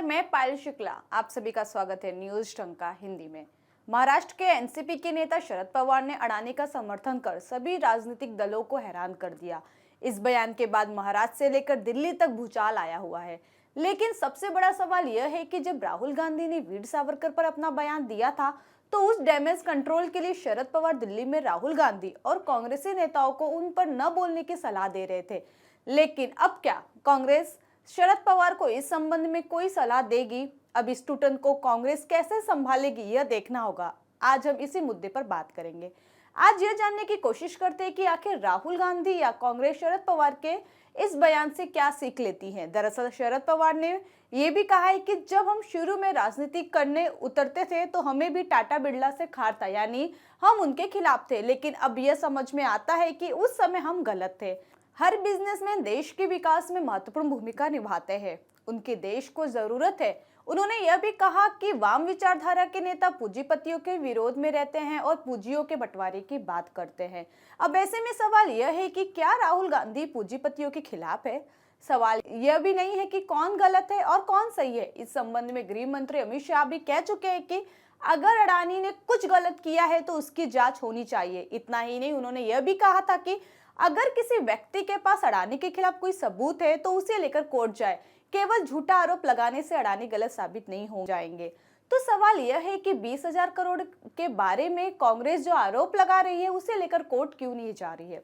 मैं पायल शुक्ला, आप सभी का स्वागत है न्यूज टंका हिंदी में। महाराष्ट्र के एनसीपी के नेता शरद पवार ने अडानी का समर्थन कर सभी राजनीतिक दलों को हैरान कर दिया। इस बयान के बाद महाराष्ट्र से लेकर दिल्ली तक भूचाल आया हुआ है। लेकिन सबसे बड़ा सवाल यह है कि जब राहुल गांधी ने वीर सावरकर पर अपना बयान दिया था, तो उस डैमेज कंट्रोल के लिए शरद पवार दिल्ली में राहुल गांधी और कांग्रेसी नेताओं को उन पर न बोलने की सलाह दे रहे थे। लेकिन अब क्या कांग्रेस शरद पवार को इस संबंध में कोई सलाह देगी? अब इस टूटन को कांग्रेस कैसे संभालेगी, यह देखना होगा। आज हम इसी मुद्दे पर बात करेंगे। आज यह जानने की कोशिश करते हैं कि आखिर राहुल गांधी या कांग्रेस शरद पवार के इस बयान से क्या सीख लेती है। दरअसल शरद पवार ने यह भी कहा है कि जब हम शुरू में राजनीति करने उतरते थे तो हमें भी टाटा बिरला से खार था, यानी हम उनके खिलाफ थे। लेकिन अब यह समझ में आता है कि उस समय हम गलत थे। हर बिजनेसमैन देश के विकास में महत्वपूर्ण भूमिका निभाते हैं, उनके देश को जरूरत है। उन्होंने यह भी कहा कि वाम विचारधारा के नेता पूंजीपतियों के विरोध में रहते हैं और पूंजियों के बंटवारे की बात करते हैं। अब ऐसे में सवाल यह है कि क्या राहुल गांधी पूंजीपतियों के खिलाफ है? सवाल यह भी नहीं है कि कौन गलत है और कौन सही है। इस संबंध में गृह मंत्री अमित शाह भी कह चुके हैं कि अगर अडानी ने कुछ गलत किया है तो उसकी जांच होनी चाहिए। इतना ही नहीं, उन्होंने यह भी कहा था कि अगर किसी व्यक्ति के पास अडानी के खिलाफ कोई सबूत है तो उसे लेकर कोर्ट जाए। केवल झूठा आरोप लगाने से अडानी गलत साबित नहीं हो जाएंगे। तो सवाल यह है कि 20,000 करोड़ के बारे में कांग्रेस जो आरोप लगा रही है उसे लेकर कोर्ट क्यों नहीं जा रही है।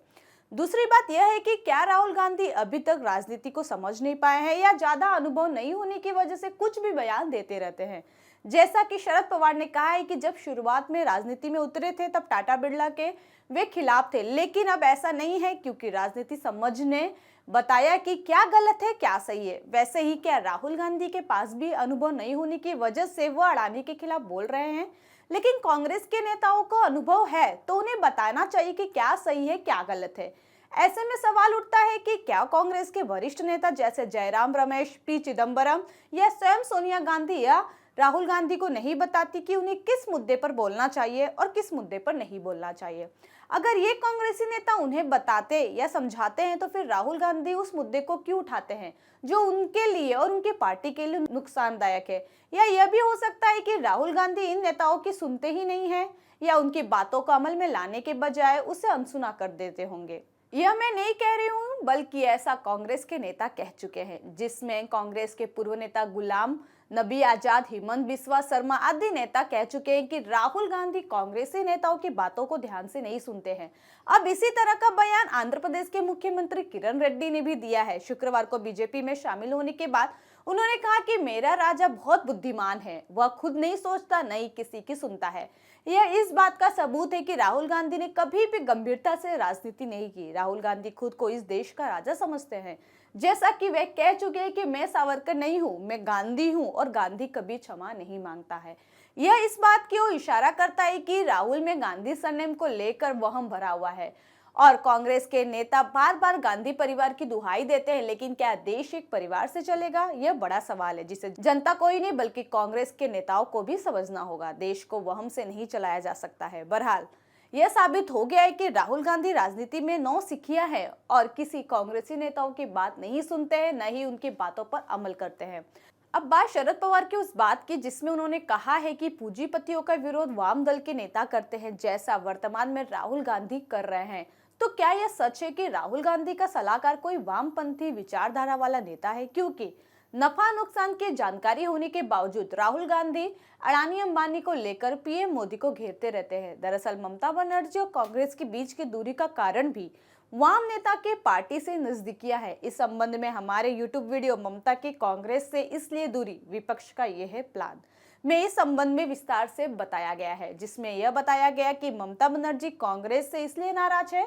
दूसरी बात यह है कि क्या राहुल गांधी अभी तक राजनीति को समझ नहीं पाए हैं या ज्यादा अनुभव नहीं होने की वजह से कुछ भी बयान देते रहते हैं। जैसा कि शरद पवार ने कहा है कि जब शुरुआत में राजनीति में उतरे थे तब टाटा बिरला के वे खिलाफ थे, लेकिन अब ऐसा नहीं है क्योंकि राजनीति समझने बताया कि क्या गलत है क्या सही है। वैसे ही क्या राहुल गांधी के पास भी अनुभव नहीं होने की वजह से वो अडानी के खिलाफ बोल रहे हैं? लेकिन कांग्रेस के नेताओं को अनुभव है तो उन्हें बताना चाहिए कि क्या सही है क्या गलत है। ऐसे में सवाल उठता है कि क्या कांग्रेस के वरिष्ठ नेता जैसे जयराम रमेश, पी चिदम्बरम या स्वयं सोनिया गांधी या राहुल गांधी को नहीं बताती कि उन्हें किस मुद्दे पर बोलना चाहिए और किस मुद्दे पर नहीं बोलना चाहिए। अगर ये कांग्रेसी नेता उन्हें बताते या समझाते हैं तो फिर राहुल गांधी उस मुद्दे को क्यों उठाते हैं जो उनके लिए और उनकी पार्टी के लिए नुकसानदायक है। या यह भी हो सकता है कि राहुल गांधी इन नेताओं की सुनते ही नहीं है या उनकी बातों को अमल में लाने के बजाय उसे अनसुना कर देते होंगे। यह मैं नहीं कह रही हूँ, बल्कि ऐसा कांग्रेस के नेता कह चुके हैं, जिसमें कांग्रेस के पूर्व नेता गुलाम नबी आजाद, हेमंत बिस्वा शर्मा आदि नेता कह चुके हैं कि राहुल गांधी कांग्रेसी नेताओं की बातों को ध्यान से नहीं सुनते हैं। अब इसी तरह का बयान आंध्र प्रदेश के मुख्यमंत्री किरण रेड्डी ने भी दिया है। शुक्रवार को बीजेपी में शामिल होने के बाद उन्होंने कहा कि मेरा राजा बहुत बुद्धिमान है, वह खुद नहीं सोचता, न ही किसी की सुनता है। यह इस बात का सबूत है कि राहुल गांधी ने कभी भी गंभीरता से राजनीति नहीं की। राहुल गांधी खुद को इस देश का राजा समझते हैं, जैसा कि वे कह चुके हैं कि मैं सावरकर नहीं हूं, मैं गांधी हूं और गांधी कभी क्षमा नहीं मांगता है। यह इस बात की ओर इशारा करता है कि राहुल में गांधी सरनेम को लेकर वहम भरा हुआ है। और कांग्रेस के नेता बार बार गांधी परिवार की दुहाई देते हैं, लेकिन क्या देश एक परिवार से चलेगा? यह बड़ा सवाल है जिसे जनता को ही नहीं बल्कि कांग्रेस के नेताओं को भी समझना होगा। देश को वहम से नहीं चलाया जा सकता है। बहरहाल यह साबित हो गया है कि राहुल गांधी राजनीति में नौसिखिया है और किसी कांग्रेसी नेताओं की बात नहीं सुनते हैं, न ही उनकी बातों पर अमल करते हैं। अब बात शरद पवार की उस बात की जिसमें उन्होंने कहा है कि पूंजीपतियों का विरोध वाम दल के नेता करते हैं, जैसा वर्तमान में राहुल गांधी कर रहे हैं। तो क्या यह सच है कि राहुल गांधी का सलाहकार कोई वामपंथी विचारधारा वाला नेता है? क्योंकि नफा नुकसान की जानकारी होने के बावजूद राहुल गांधी अडानी अंबानी को लेकर पीएम मोदी को घेरते रहते हैं। दरअसल ममता बनर्जी और कांग्रेस के बीच की दूरी का कारण भी वाम नेता के पार्टी से नजदीकियां है। इस संबंध में हमारे यूट्यूब वीडियो ममता की कांग्रेस से इसलिए दूरी, विपक्ष का यह है प्लान में इस संबंध में विस्तार से बताया गया है, जिसमें यह बताया गया कि ममता बनर्जी कांग्रेस से इसलिए नाराज है।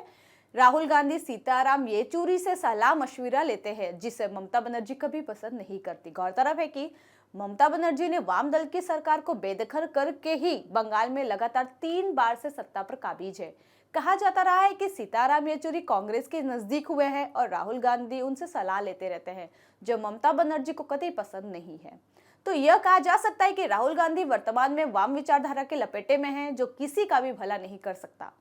राहुल गांधी सीताराम येचुरी से सलाह मशविरा लेते हैं, जिसे ममता बनर्जी कभी पसंद नहीं करती। गौरतलब है कि ममता बनर्जी ने वाम दल की सरकार को बेदखल करके ही बंगाल में लगातार 3 बार से सत्ता पर काबिज है। कहा जाता रहा है कि सीताराम येचुरी कांग्रेस के नजदीक हुए हैं और राहुल गांधी उनसे सलाह लेते रहते हैं, जो ममता बनर्जी को कतई पसंद नहीं है। तो यह कहा जा सकता है कि राहुल गांधी वर्तमान में वाम विचारधारा के लपेटे में हैं, जो किसी का भी भला नहीं कर सकता।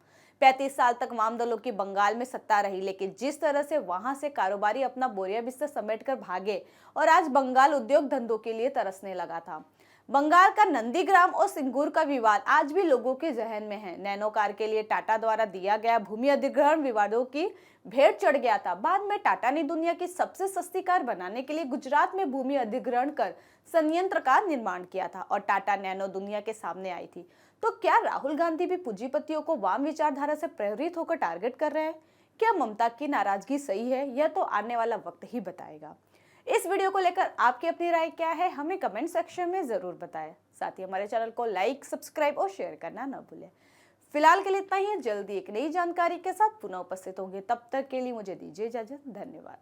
35 साल तक वाम दलों की बंगाल में सत्ता रही, लेकिन जिस तरह से वहां से कारोबारी अपना बोरिया बिस्तर समेटकर भागे और आज बंगाल उद्योग धंधों के लिए तरसने लगा था। बंगाल का नंदीग्राम और सिंगूर का विवाद आज भी लोगों के जहन में है। नैनो कार के लिए टाटा द्वारा दिया गया भूमि अधिग्रहण विवादों की भेंट चढ़ गया था। बाद में टाटा ने दुनिया की सबसे सस्ती कार बनाने के लिए गुजरात में भूमि अधिग्रहण कर संयंत्र का निर्माण किया था और टाटा नैनो दुनिया के सामने आई थी। तो क्या राहुल गांधी भी पूंजीपतियों को वाम विचारधारा से प्रेरित होकर टारगेट कर रहे हैं? क्या ममता की नाराजगी सही है? यह तो आने वाला वक्त ही बताएगा। इस वीडियो को लेकर आपकी अपनी राय क्या है, हमें कमेंट सेक्शन में जरूर बताएं। साथ ही हमारे चैनल को लाइक, सब्सक्राइब और शेयर करना न भूलें। फिलहाल के लिए इतना ही है। जल्दी एक नई जानकारी के साथ पुनः उपस्थित होंगे। तब तक के लिए मुझे दीजिए इजाजत। धन्यवाद।